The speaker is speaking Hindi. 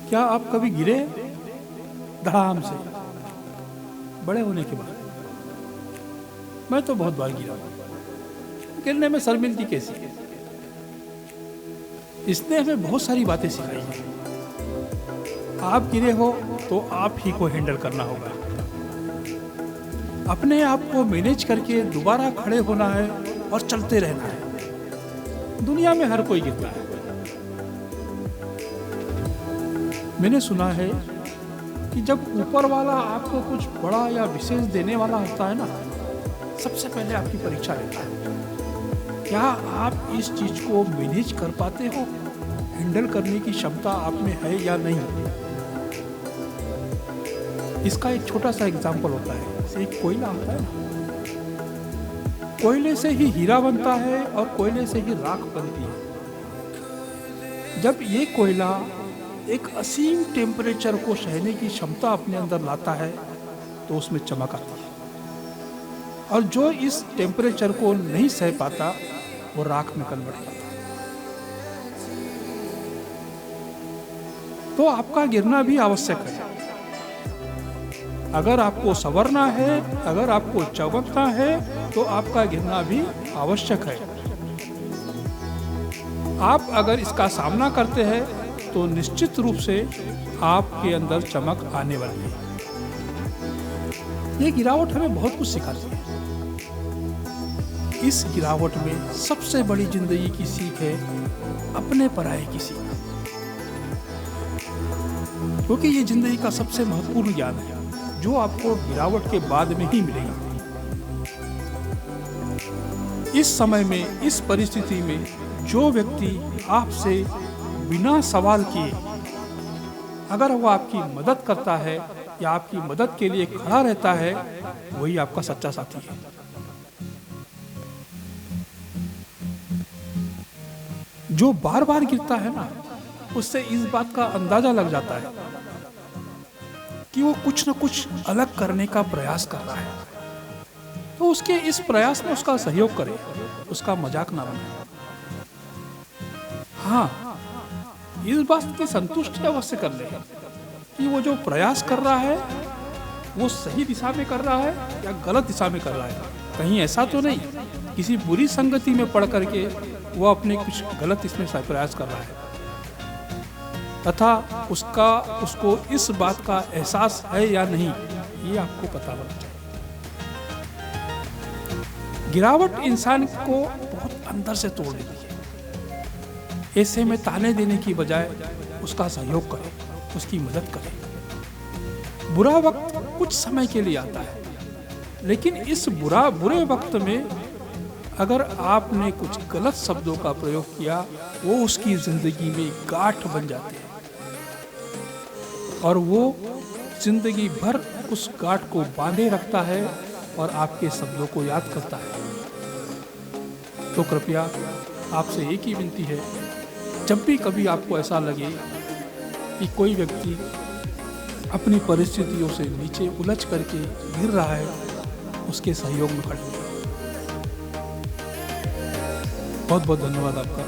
क्या आप कभी गिरे धड़ाम से बड़े होने के बाद? मैं तो बहुत बार गिरा हूं। गिरने में शर्मिंदगी कैसी है? इसने हमें बहुत सारी बातें सिखाई हैं। आप गिरे हो तो आप ही को हैंडल करना होगा। अपने आप को मैनेज करके दोबारा खड़े होना है और चलते रहना है। दुनिया में हर कोई गिरता है। मैंने सुना है कि जब ऊपर वाला आपको कुछ बड़ा या विशेष देने वाला होता है ना, सबसे पहले आपकी परीक्षा लेता है। क्या आप इस चीज को मैनेज कर पाते हो? हैंडल करने की क्षमता आप में है या नहीं? इसका एक छोटा सा एग्जाम्पल होता है। जैसे एक कोयला होता है ना, कोयले से ही हीरा बनता है और कोयले से ही राख बनती है। जब ये कोयला एक असीम टेम्परेचर को सहने की क्षमता अपने अंदर लाता है तो उसमें चमक आती है, और जो इस टेम्परेचर को नहीं सह पाता वो राख में कन्वर्ट होता है। तो आपका गिरना भी आवश्यक है। अगर आपको संवरना है, अगर आपको चमकना है, तो आपका गिरना भी आवश्यक है। आप अगर इसका सामना करते हैं तो निश्चित रूप से आपके अंदर चमक आने वाली है। ये गिरावट हमें बहुत कुछ सिखाती है। इस गिरावट में सबसे बड़ी जिंदगी की सीख है अपने पराये की सीख, क्योंकि ये जिंदगी का सबसे महत्वपूर्ण ज्ञान है जो आपको गिरावट के बाद में ही मिलेगा। इस समय में, इस परिस्थिति में जो व्यक्ति आपसे बिना सवाल किए अगर वो आपकी मदद करता है या आपकी मदद के लिए खड़ा रहता है, वही आपका सच्चा साथी है। जो बार बार गिरता है ना, उससे इस बात का अंदाजा लग जाता है कि वो कुछ न कुछ अलग करने का प्रयास कर रहा है। तो उसके इस प्रयास में उसका सहयोग करे, उसका मजाक ना बनाए। हाँ, इस बात की संतुष्टि अवश्य कर ले कि वो जो प्रयास कर रहा है वो सही दिशा में कर रहा है या गलत दिशा में कर रहा है। कहीं ऐसा तो नहीं किसी बुरी संगति में पड़ करके वो अपने कुछ गलत इसमें प्रयास कर रहा है, तथा उसको इस बात का एहसास है या नहीं, ये आपको पता होना चाहिए। गिरावट इंसान को बहुत अंदर से तोड़ देती है। ऐसे में ताने देने की बजाय उसका सहयोग करें, उसकी मदद करें। बुरा वक्त कुछ समय के लिए आता है, लेकिन इस बुरे वक्त में अगर आपने कुछ गलत शब्दों का प्रयोग किया, वो उसकी जिंदगी में गांठ बन जाते हैं और वो जिंदगी भर उस गांठ को बांधे रखता है और आपके शब्दों को याद करता है। तो कृपया आपसे एक ही विनती है, जब भी कभी आपको ऐसा लगे कि कोई व्यक्ति अपनी परिस्थितियों से नीचे उलझ करके गिर रहा है, उसके सहयोग में खड़े। बहुत बहुत धन्यवाद आपका।